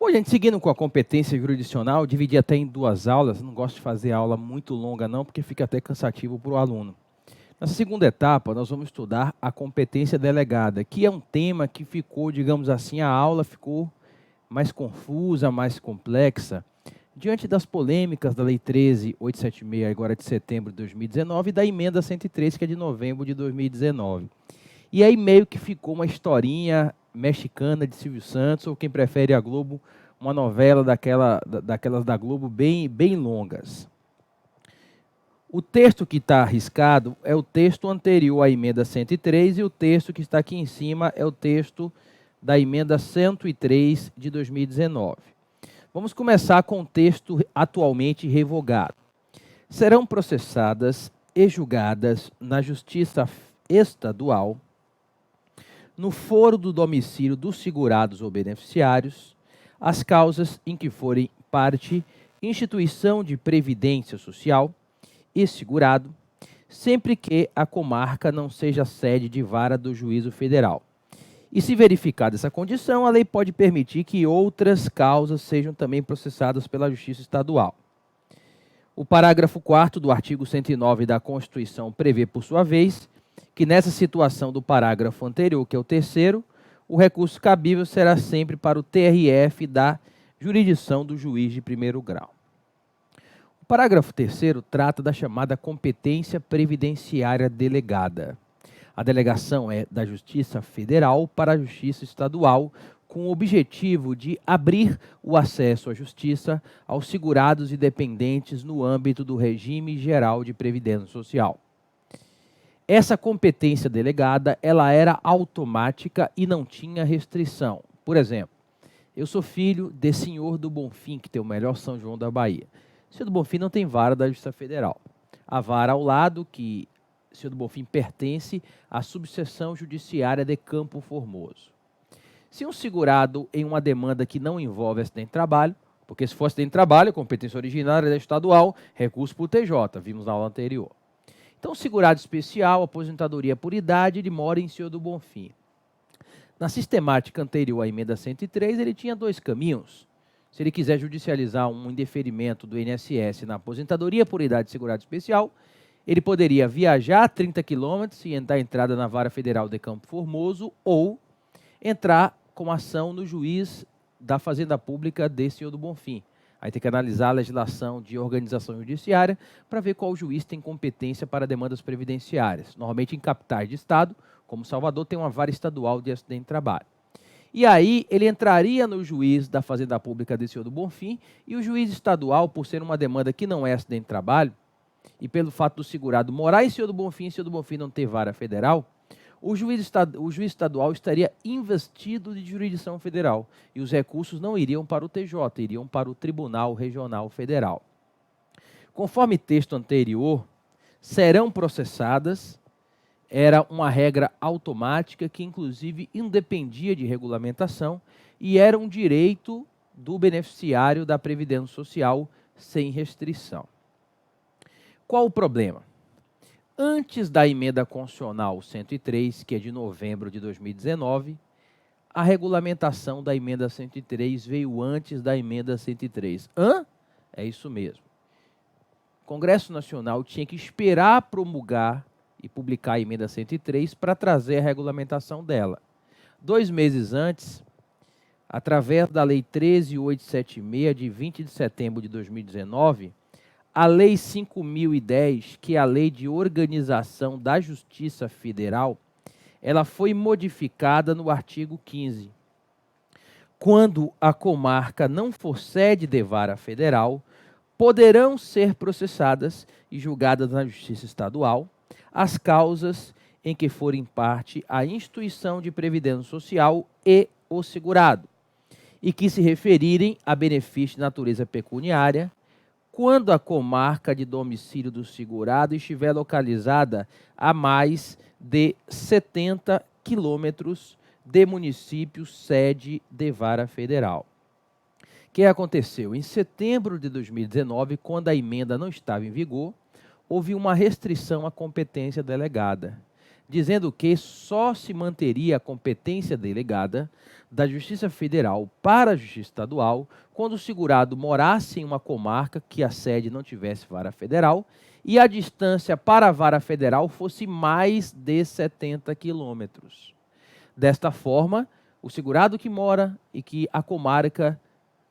Bom, gente, seguindo com a competência jurisdicional, dividi até em duas aulas. Não gosto de fazer aula muito longa, não, porque fica até cansativo para o aluno. Nessa segunda etapa, nós vamos estudar a competência delegada, que é um tema que ficou, digamos assim, a aula ficou mais confusa, mais complexa, diante das polêmicas da Lei 13.876, agora de setembro de 2019, e da Emenda 103, que é de novembro de 2019. E aí meio que ficou uma historinha mexicana de Silvio Santos, ou quem prefere a Globo, uma novela daquelas da Globo bem longas. O texto que está arriscado é o texto anterior à emenda 103 e o texto que está aqui em cima é o texto da emenda 103 de 2019. Vamos começar com o texto atualmente revogado. Serão processadas e julgadas na Justiça Estadual, no foro do domicílio dos segurados ou beneficiários, as causas em que forem parte instituição de previdência social e segurado, sempre que a comarca não seja sede de vara do juízo federal. E se verificada essa condição, a lei pode permitir que outras causas sejam também processadas pela Justiça Estadual. O parágrafo 4º do artigo 109 da Constituição prevê, por sua vez, que nessa situação do parágrafo anterior, que é o terceiro, o recurso cabível será sempre para o TRF da jurisdição do juiz de primeiro grau. O parágrafo 3º trata da chamada competência previdenciária delegada. A delegação é da Justiça Federal para a Justiça Estadual, com o objetivo de abrir o acesso à justiça aos segurados e dependentes no âmbito do regime geral de previdência social. Essa competência delegada, ela era automática e não tinha restrição. Por exemplo, eu sou filho de senhor do Bonfim, que tem o melhor São João da Bahia. Senhor do Bonfim não tem vara da Justiça Federal. A vara ao lado, que Senhor do Bonfim pertence à subseção judiciária de Campo Formoso. Se um segurado em uma demanda que não envolve acidente de trabalho, porque se for acidente de trabalho, competência originária da estadual, recurso para o TJ, vimos na aula anterior. Então, segurado especial, aposentadoria por idade, ele mora em Senhor do Bonfim. Na sistemática anterior à emenda 103, ele tinha dois caminhos. Se ele quiser judicializar um indeferimento do INSS na aposentadoria por idade de segurado especial, ele poderia viajar 30 quilômetros e dar entrada na Vara Federal de Campo Formoso ou entrar com ação no juiz da Fazenda Pública de Senhor do Bonfim. Aí tem que analisar a legislação de organização judiciária para ver qual juiz tem competência para demandas previdenciárias. Normalmente em capitais de estado, como Salvador, tem uma vara estadual de acidente de trabalho. E aí ele entraria no juiz da Fazenda Pública de Senhor do Bonfim e o juiz estadual, por ser uma demanda que não é acidente de trabalho, e pelo fato do segurado morar em Senhor do Bonfim e Senhor do Bonfim não ter vara federal, o juiz estadual estaria investido de jurisdição federal e os recursos não iriam para o TJ, iriam para o Tribunal Regional Federal. Conforme texto anterior, serão processadas, era uma regra automática que inclusive independia de regulamentação e era um direito do beneficiário da Previdência Social sem restrição. Qual o problema? Antes da emenda constitucional 103, que é de novembro de 2019, a regulamentação da emenda 103 veio antes da emenda 103. É isso mesmo. O Congresso Nacional tinha que esperar promulgar e publicar a emenda 103 para trazer a regulamentação dela. 2 meses antes, através da Lei 13.876, de 20 de setembro de 2019, a Lei 5.010, que é a Lei de Organização da Justiça Federal, ela foi modificada no artigo 15. Quando a comarca não for sede de vara federal, poderão ser processadas e julgadas na Justiça Estadual as causas em que forem parte a instituição de previdência social e o segurado, e que se referirem a benefício de natureza pecuniária, quando a comarca de domicílio do segurado estiver localizada a mais de 70 quilômetros de município sede de vara federal. O que aconteceu? Em setembro de 2019, quando a emenda não estava em vigor, houve uma restrição à competência delegada. dizendo que só se manteria a competência delegada da Justiça Federal para a Justiça Estadual quando o segurado morasse em uma comarca que a sede não tivesse vara federal e a distância para a vara federal fosse mais de 70 quilômetros. Desta forma, o segurado que mora e que a comarca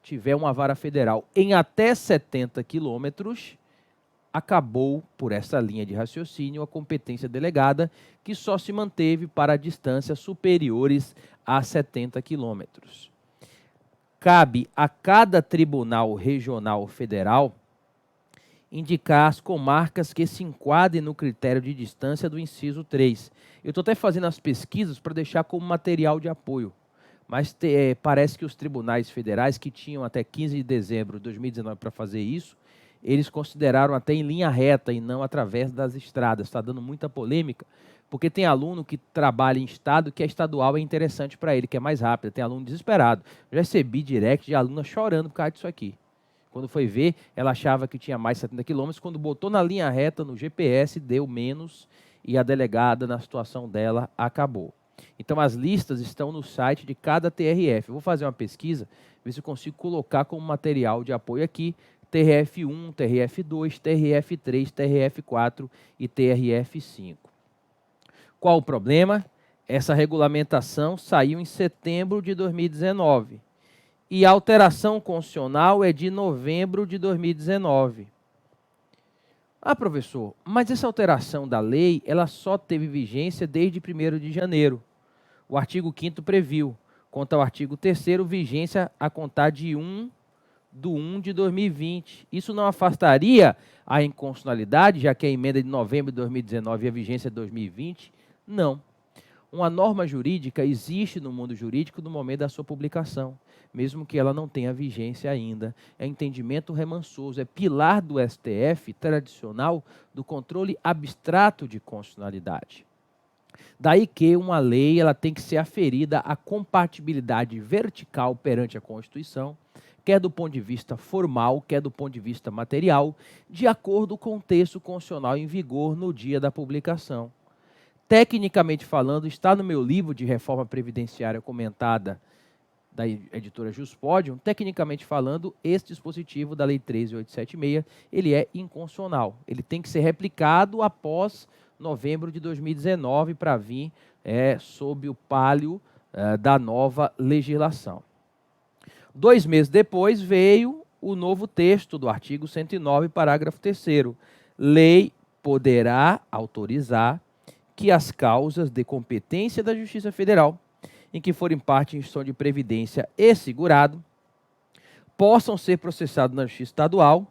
tiver uma vara federal em até 70 quilômetros, acabou, por essa linha de raciocínio, a competência delegada, que só se manteve para distâncias superiores a 70 quilômetros. Cabe a cada tribunal regional federal indicar as comarcas que se enquadrem no critério de distância do inciso 3. Eu estou até fazendo as pesquisas para deixar como material de apoio, mas parece que os tribunais federais que tinham até 15 de dezembro de 2019 para fazer isso, eles consideraram até em linha reta e não através das estradas. Está dando muita polêmica, porque tem aluno que trabalha em estado que a estadual é interessante para ele, que é mais rápida. Tem aluno desesperado. Eu já recebi direct de aluna chorando por causa disso aqui. Quando foi ver, ela achava que tinha mais 70 quilômetros. Quando botou na linha reta, no GPS, deu menos e a delegada, na situação dela, acabou. Então, as listas estão no site de cada TRF. Eu vou fazer uma pesquisa, ver se eu consigo colocar como material de apoio aqui TRF1, TRF2, TRF3, TRF4 e TRF5. Qual o problema? Essa regulamentação saiu em setembro de 2019 e a alteração constitucional é de novembro de 2019. Ah, professor, mas essa alteração da lei ela só teve vigência desde 1º de janeiro. O artigo 5º previu, quanto ao artigo 3º, vigência a contar de 1 de 2020. Isso não afastaria a inconstitucionalidade, já que a emenda de novembro de 2019 e a vigência de 2020? Não. Uma norma jurídica existe no mundo jurídico no momento da sua publicação, mesmo que ela não tenha vigência ainda. É entendimento remansoso, é pilar do STF tradicional do controle abstrato de constitucionalidade. Daí que uma lei ela tem que ser aferida à compatibilidade vertical perante a Constituição, quer do ponto de vista formal, quer do ponto de vista material, de acordo com o texto constitucional em vigor no dia da publicação. Tecnicamente falando, está no meu livro de reforma previdenciária comentada da editora Juspodium, tecnicamente falando, este dispositivo da Lei 13.876, ele é inconstitucional. Ele tem que ser replicado após novembro de 2019 para vir sob o palio da nova legislação. 2 meses depois veio o novo texto do artigo 109, parágrafo 3º. Lei poderá autorizar que as causas de competência da Justiça Federal, em que forem parte em instituição de previdência e segurado, possam ser processados na Justiça Estadual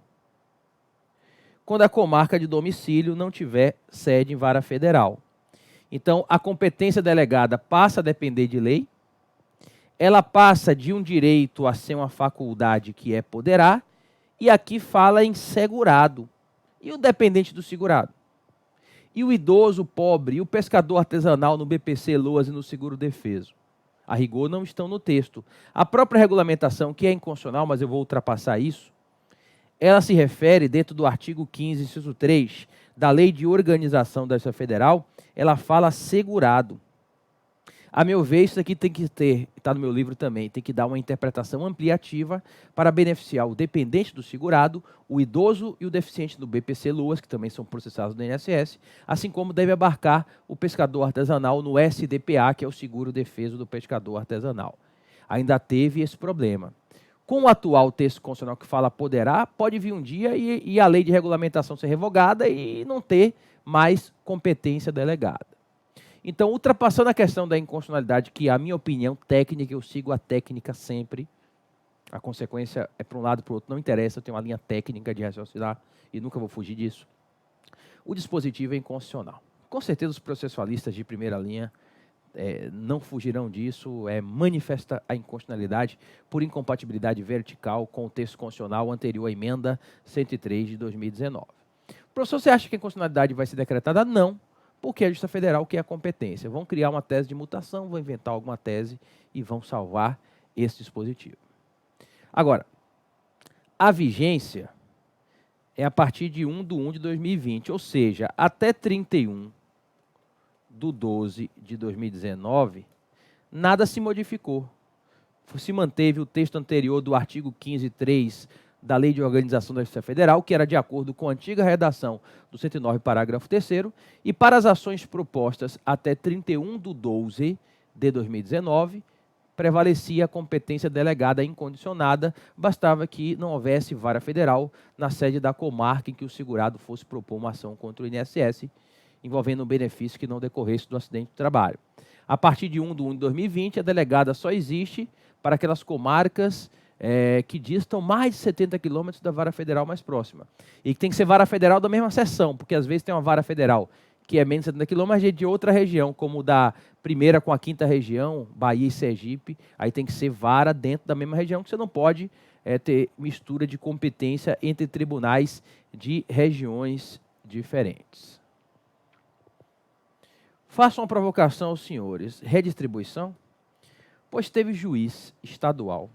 quando a comarca de domicílio não tiver sede em vara federal. Então, a competência delegada passa a depender de lei, ela passa de um direito a ser uma faculdade que é poderá, e aqui fala em segurado. E o dependente do segurado? E o idoso, o pobre, e o pescador artesanal no BPC Loas e no seguro defeso? A rigor não estão no texto. A própria regulamentação, que é inconstitucional, mas eu vou ultrapassar isso, ela se refere, dentro do artigo 15, inciso 3, da Lei de Organização da Justiça Federal, ela fala segurado. A meu ver, isso aqui tem que ter, está no meu livro também, tem que dar uma interpretação ampliativa para beneficiar o dependente do segurado, o idoso e o deficiente do BPC Loas, que também são processados no INSS, assim como deve abarcar o pescador artesanal no SDPA, que é o seguro defeso do pescador artesanal. Ainda teve esse problema. Com o atual texto constitucional que fala poderá, pode vir um dia e a lei de regulamentação ser revogada e não ter mais competência delegada. Então, ultrapassando a questão da inconstitucionalidade, que a minha opinião técnica, eu sigo a técnica sempre, a consequência é para um lado e para o outro, não interessa, eu tenho uma linha técnica de raciocinar e nunca vou fugir disso. O dispositivo é inconstitucional. Com certeza os processualistas de primeira linha não fugirão disso, manifesta a inconstitucionalidade por incompatibilidade vertical com o texto constitucional anterior à emenda 103 de 2019. Professor, você acha que a inconstitucionalidade vai ser decretada? Não. Porque a Justiça Federal quer a competência. Vão criar uma tese de mutação, vão inventar alguma tese e vão salvar esse dispositivo. Agora, a vigência é a partir de 1 de 1 de 2020, ou seja, até 31 do 12 de 2019, nada se modificou. Se manteve o texto anterior do artigo 15.3 da Lei de Organização da Justiça Federal, que era de acordo com a antiga redação do 109, parágrafo 3º, e para as ações propostas até 31 de 12 de 2019, prevalecia a competência delegada incondicionada, bastava que não houvesse vara federal na sede da comarca em que o segurado fosse propor uma ação contra o INSS, envolvendo um benefício que não decorresse do acidente de trabalho. A partir de 1 de 1 de 2020, a delegada só existe para aquelas comarcas que distam mais de 70 quilômetros da vara federal mais próxima. E que tem que ser vara federal da mesma seção, porque às vezes tem uma vara federal que é menos de 70 quilômetros, mas é de outra região, como da primeira com a quinta região, Bahia e Sergipe, aí tem que ser vara dentro da mesma região, que você não pode ter mistura de competência entre tribunais de regiões diferentes. Faço uma provocação aos senhores. Redistribuição? Pois teve juiz estadual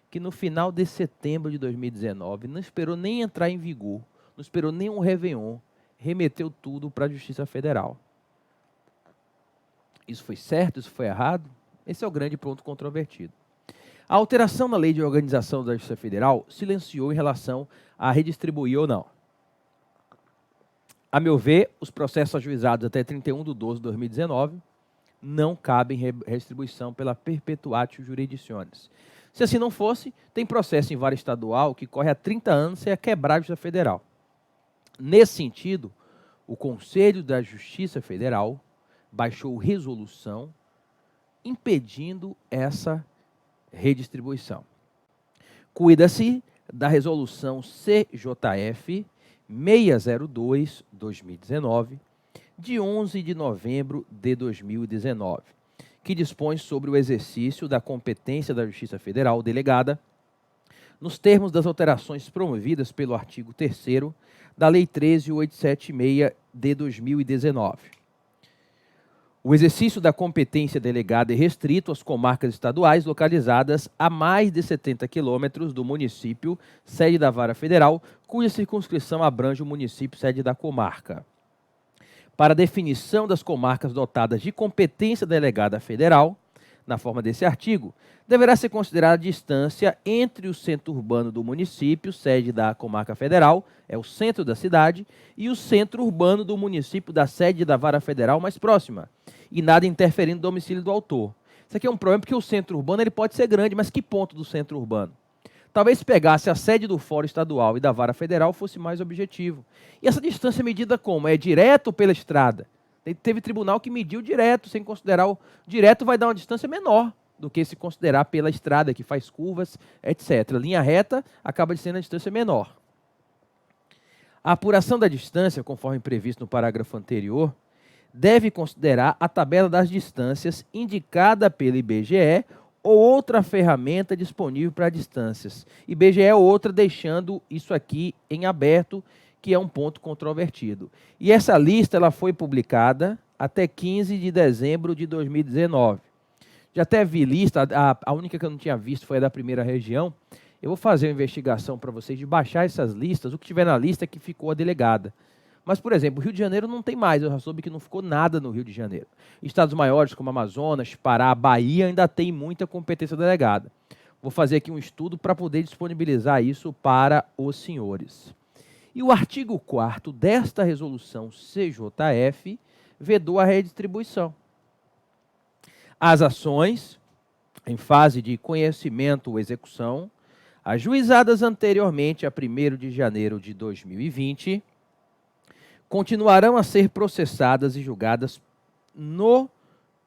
que no final de setembro de 2019 não esperou nem entrar em vigor, não esperou nem um Réveillon, remeteu tudo para a Justiça Federal. Isso foi certo? Isso foi errado? Esse é o grande ponto controvertido. A alteração na Lei de Organização da Justiça Federal silenciou em relação a redistribuir ou não. A meu ver, os processos ajuizados até 31 de 12 de 2019 não cabem redistribuição pela perpetuatio jurisdictionis. Se assim não fosse, tem processo em vara estadual que corre há 30 anos sem a quebrar a Justiça Federal. Nesse sentido, o Conselho da Justiça Federal baixou resolução impedindo essa redistribuição. Cuida-se da resolução CJF 602/2019, de 11 de novembro de 2019, que dispõe sobre o exercício da competência da Justiça Federal delegada nos termos das alterações promovidas pelo artigo 3º da Lei 13.876 de 2019. O exercício da competência delegada é restrito às comarcas estaduais localizadas a mais de 70 quilômetros do município sede da vara federal, cuja circunscrição abrange o município sede da comarca. Para a definição das comarcas dotadas de competência delegada federal, na forma desse artigo, deverá ser considerada a distância entre o centro urbano do município, sede da comarca federal, é o centro da cidade, e o centro urbano do município da sede da vara federal mais próxima, e nada interferindo no domicílio do autor. Isso aqui é um problema porque o centro urbano ele pode ser grande, mas que ponto do centro urbano? Talvez se pegasse a sede do Fórum Estadual e da Vara Federal fosse mais objetivo. E essa distância é medida como? É direto ou pela estrada? Teve tribunal que mediu direto, sem considerar o direto vai dar uma distância menor do que se considerar pela estrada, que faz curvas, etc. Linha reta acaba sendo a distância menor. A apuração da distância, conforme previsto no parágrafo anterior, deve considerar a tabela das distâncias indicada pelo IBGE ou outra ferramenta disponível para distâncias. IBGE é outra, deixando isso aqui em aberto, que é um ponto controvertido. E essa lista ela foi publicada até 15 de dezembro de 2019. Já até vi lista, a única que eu não tinha visto foi a da primeira região. Eu vou fazer uma investigação para vocês de baixar essas listas, o que tiver na lista é que ficou a delegada. Mas, por exemplo, o Rio de Janeiro não tem mais, eu já soube que não ficou nada no Rio de Janeiro. Estados maiores como Amazonas, Pará, Bahia ainda tem muita competência delegada. Vou fazer aqui um estudo para poder disponibilizar isso para os senhores. E o artigo 4º desta resolução CJF vedou a redistribuição. As ações, em fase de conhecimento ou execução, ajuizadas anteriormente a 1º de janeiro de 2020, continuarão a ser processadas e julgadas no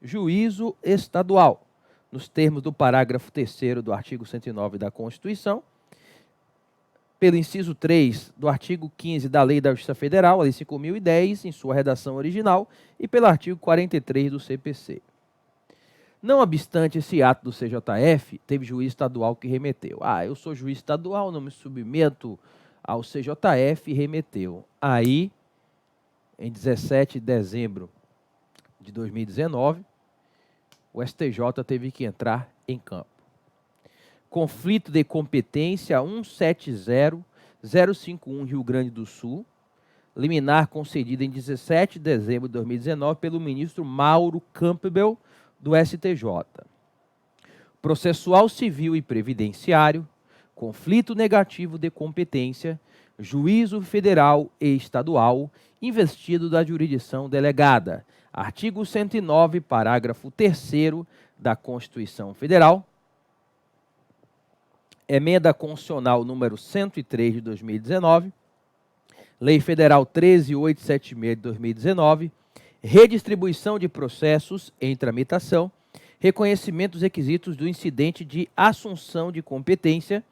juízo estadual, nos termos do parágrafo 3º do artigo 109 da Constituição, pelo inciso 3 do artigo 15 da Lei da Justiça Federal, a Lei 5.010, em sua redação original, e pelo artigo 43 do CPC. Não obstante esse ato do CJF, teve juiz estadual que remeteu. Eu sou juiz estadual, não me submeto ao CJF e remeteu. Aí, em 17 de dezembro de 2019, o STJ teve que entrar em campo. Conflito de competência 170051 Rio Grande do Sul, liminar concedida em 17 de dezembro de 2019 pelo ministro Mauro Campbell, do STJ. Processual civil e previdenciário, conflito negativo de competência, juízo federal e estadual, investido da jurisdição delegada. Artigo 109, parágrafo 3º da Constituição Federal. Emenda Constitucional número 103 de 2019. Lei Federal 13.876 de 2019. Redistribuição de processos em tramitação. Reconhecimento dos requisitos do incidente de assunção de competência.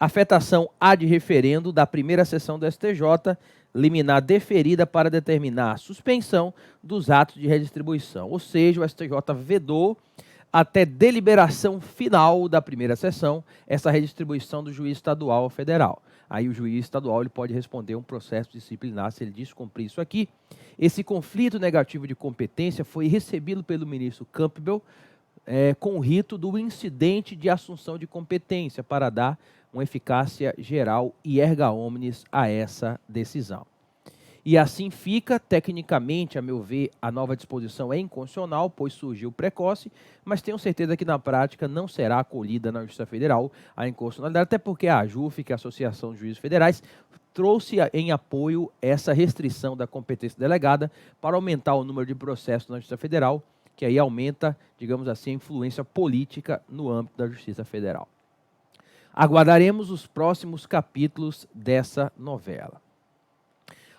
Afetação ad referendo da primeira sessão do STJ, liminar deferida para determinar a suspensão dos atos de redistribuição. Ou seja, o STJ vedou até deliberação final da primeira sessão essa redistribuição do juiz estadual ao federal. Aí o juiz estadual ele pode responder um processo disciplinar se ele descumprir isso aqui. Esse conflito negativo de competência foi recebido pelo ministro Campbell com o rito do incidente de assunção de competência para dar uma eficácia geral e erga omnes a essa decisão. E assim fica, tecnicamente, a meu ver, a nova disposição é inconstitucional, pois surgiu precoce, mas tenho certeza que na prática não será acolhida na Justiça Federal a inconstitucionalidade, até porque a AJUF, que é a Associação dos Juízes Federais, trouxe em apoio essa restrição da competência delegada para aumentar o número de processos na Justiça Federal, que aí aumenta, digamos assim, a influência política no âmbito da Justiça Federal. Aguardaremos os próximos capítulos dessa novela.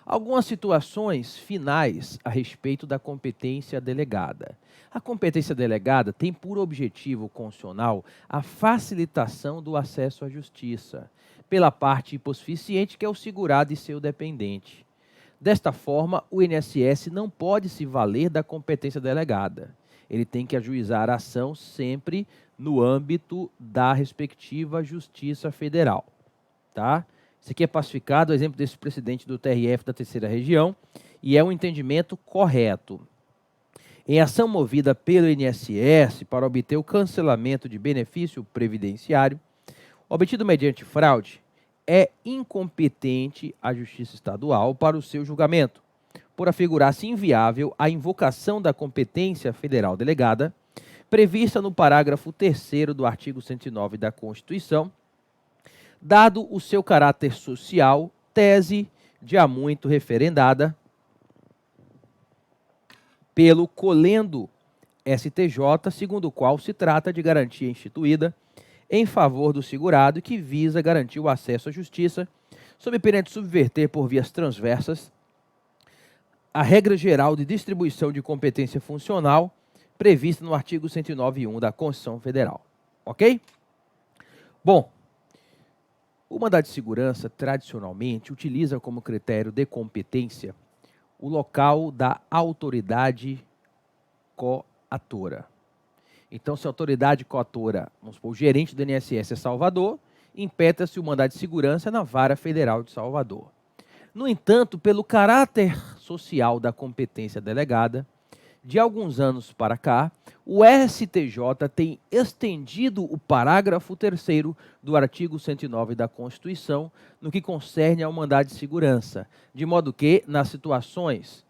Algumas situações finais a respeito da competência delegada. A competência delegada tem por objetivo constitucional a facilitação do acesso à justiça, pela parte hipossuficiente que é o segurado e seu dependente. Desta forma, o INSS não pode se valer da competência delegada. Ele tem que ajuizar a ação sempre no âmbito da respectiva Justiça Federal. Tá? Isso aqui é pacificado, o exemplo desse presidente do TRF da Terceira Região, e é um entendimento correto. Em ação movida pelo INSS para obter o cancelamento de benefício previdenciário, obtido mediante fraude, é incompetente a Justiça Estadual para o seu julgamento, por afigurar-se inviável a invocação da competência federal delegada, prevista no parágrafo 3º do artigo 109 da Constituição, dado o seu caráter social, tese de há muito referendada pelo Colendo STJ, segundo o qual se trata de garantia instituída em favor do segurado que visa garantir o acesso à justiça, sob pena de subverter por vias transversas a regra geral de distribuição de competência funcional prevista no artigo 109.1 da Constituição Federal. Ok? Bom, o mandado de segurança, tradicionalmente, utiliza como critério de competência o local da autoridade coatora. Então, se a autoridade coatora, vamos supor, o gerente do INSS é Salvador, impetra-se o mandado de segurança na Vara Federal de Salvador. No entanto, pelo caráter social da competência delegada, de alguns anos para cá, o STJ tem estendido o parágrafo 3º do artigo 109 da Constituição no que concerne ao mandado de segurança, de modo que, nas situações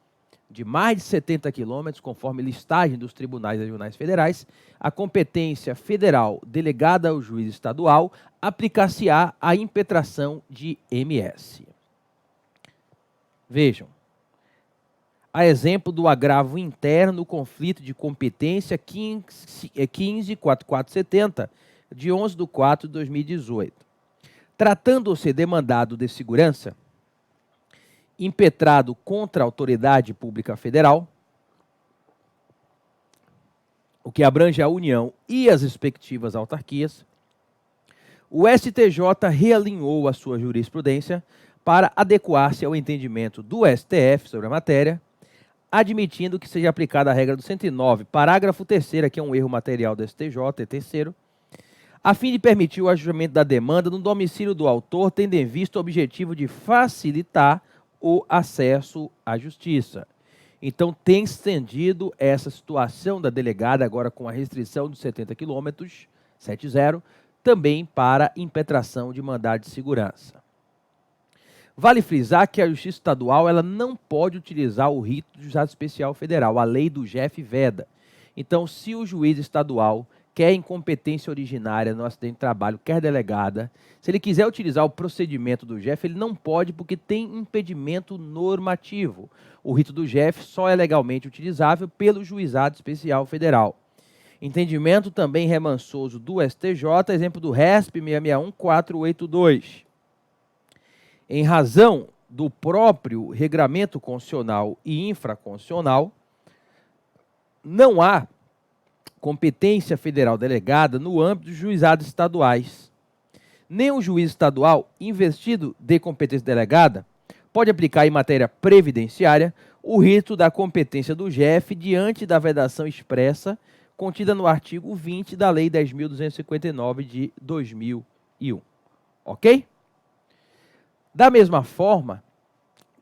de mais de 70 quilômetros, conforme listagem dos tribunais regionais federais, a competência federal delegada ao juiz estadual aplicar-se-á a impetração de MS. Vejam. A exemplo do agravo interno, conflito de competência 15.4470, de 11/4/2018. Tratando-se de mandado de segurança, impetrado contra a autoridade pública federal, o que abrange a União e as respectivas autarquias, o STJ realinhou a sua jurisprudência para adequar-se ao entendimento do STF sobre a matéria, admitindo que seja aplicada a regra do 109, parágrafo 3º, que é um erro material do STJ, é terceiro, a fim de permitir o ajustamento da demanda no domicílio do autor, tendo em vista o objetivo de facilitar o acesso à justiça. Então, tem estendido essa situação da delegada, agora com a restrição de 70 quilômetros, 70, também para impetração de mandado de segurança. Vale frisar que a Justiça Estadual ela não pode utilizar o rito do Juizado Especial Federal, a lei do JEF veda. Então, se o juiz estadual quer incompetência originária no acidente de trabalho, quer delegada, se ele quiser utilizar o procedimento do JEF, ele não pode porque tem impedimento normativo. O rito do JEF só é legalmente utilizável pelo Juizado Especial Federal. Entendimento também remansoso do STJ, exemplo do RESP 661-482. Em razão do próprio regramento constitucional e infraconstitucional, não há competência federal delegada no âmbito dos juizados estaduais. Nem o juiz estadual investido de competência delegada pode aplicar em matéria previdenciária o rito da competência do JEF diante da vedação expressa contida no artigo 20 da Lei 10.259 de 2001. Ok? Da mesma forma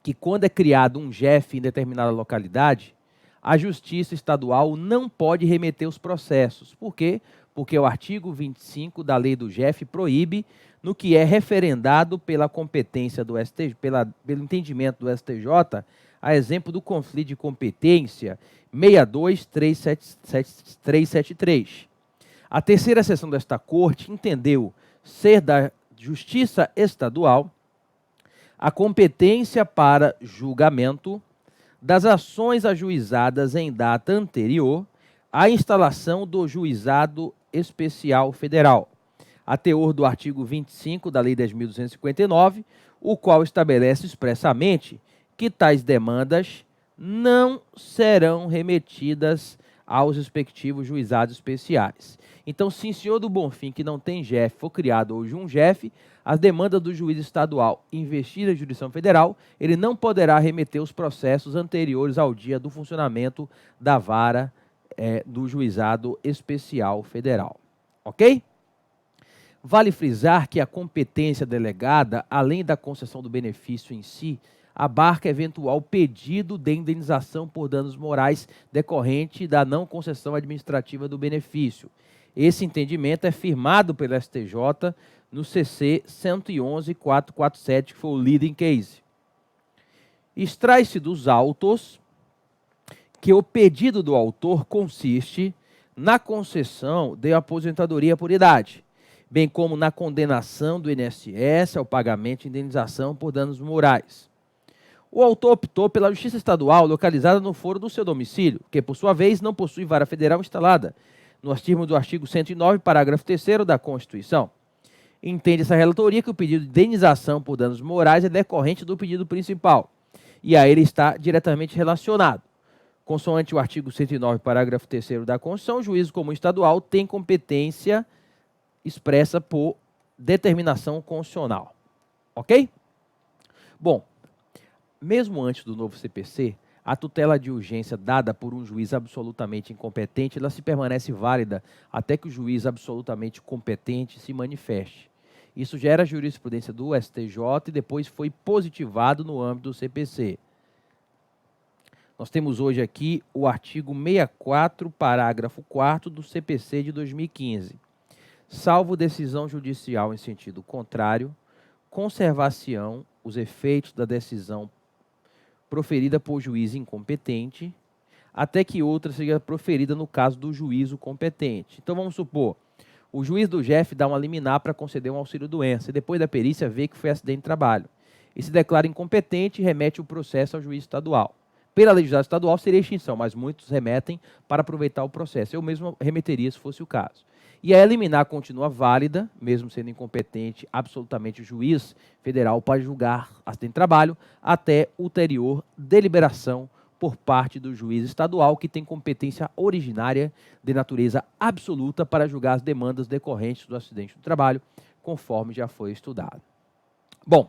que quando é criado um JEF em determinada localidade, a Justiça Estadual não pode remeter os processos. Por quê? Porque o artigo 25 da lei do JEF proíbe, no que é referendado pela competência do STJ, pelo entendimento do STJ, a exemplo do conflito de competência 62373. A terceira sessão desta Corte entendeu ser da Justiça Estadual a competência para julgamento das ações ajuizadas em data anterior à instalação do Juizado Especial Federal, a teor do artigo 25 da Lei 10.259, o qual estabelece expressamente que tais demandas não serão remetidas aos respectivos juizados especiais. Então, se o senhor do Bonfim, que não tem JEF, for criado hoje um JEF, as demandas do juiz estadual investidas em jurisdição federal, ele não poderá remeter os processos anteriores ao dia do funcionamento da vara do juizado especial federal. Ok? Vale frisar que a competência delegada, além da concessão do benefício em si, abarca eventual pedido de indenização por danos morais decorrente da não concessão administrativa do benefício. Esse entendimento é firmado pelo STJ no CC 111.447, que foi o leading case. Extrai-se dos autos que o pedido do autor consiste na concessão de aposentadoria por idade, bem como na condenação do INSS ao pagamento de indenização por danos morais. O autor optou pela Justiça Estadual localizada no foro do seu domicílio, que, por sua vez, não possui vara federal instalada, nos termos do artigo 109, parágrafo 3º da Constituição. Entende essa relatoria que o pedido de indenização por danos morais é decorrente do pedido principal, e a ele está diretamente relacionado. Consoante o artigo 109, parágrafo 3º da Constituição, o juízo comum estadual tem competência expressa por determinação constitucional. Ok? Bom, mesmo antes do novo CPC, a tutela de urgência dada por um juiz absolutamente incompetente, ela se permanece válida até que o juiz absolutamente competente se manifeste. Isso já era jurisprudência do STJ e depois foi positivado no âmbito do CPC. Nós temos hoje aqui o artigo 64, parágrafo 4º do CPC de 2015. Salvo decisão judicial em sentido contrário, conservar-se-ão os efeitos da decisão proferida por juiz incompetente, até que outra seja proferida no caso do juízo competente. Então, vamos supor, o juiz do JEF dá uma liminar para conceder um auxílio-doença, e depois da perícia vê que foi acidente de trabalho, e se declara incompetente e remete o processo ao juiz estadual. Pela legislação estadual seria extinção, mas muitos remetem para aproveitar o processo. Eu mesmo remeteria se fosse o caso. E a liminar continua válida, mesmo sendo incompetente, absolutamente o juiz federal pode julgar acidente de trabalho até ulterior deliberação por parte do juiz estadual, que tem competência originária de natureza absoluta para julgar as demandas decorrentes do acidente do trabalho, conforme já foi estudado. Bom,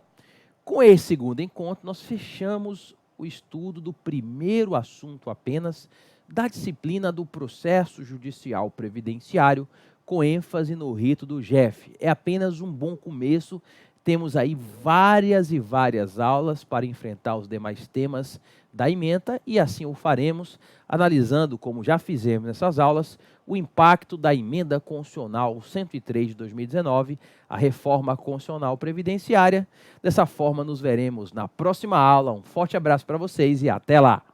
com esse segundo encontro, nós fechamos o estudo do primeiro assunto apenas da disciplina do processo judicial previdenciário, com ênfase no rito do JEF. É apenas um bom começo, temos aí várias e várias aulas para enfrentar os demais temas da ementa e assim o faremos, analisando, como já fizemos nessas aulas, o impacto da emenda constitucional 103 de 2019, a reforma constitucional previdenciária. Dessa forma, nos veremos na próxima aula. Um forte abraço para vocês e até lá!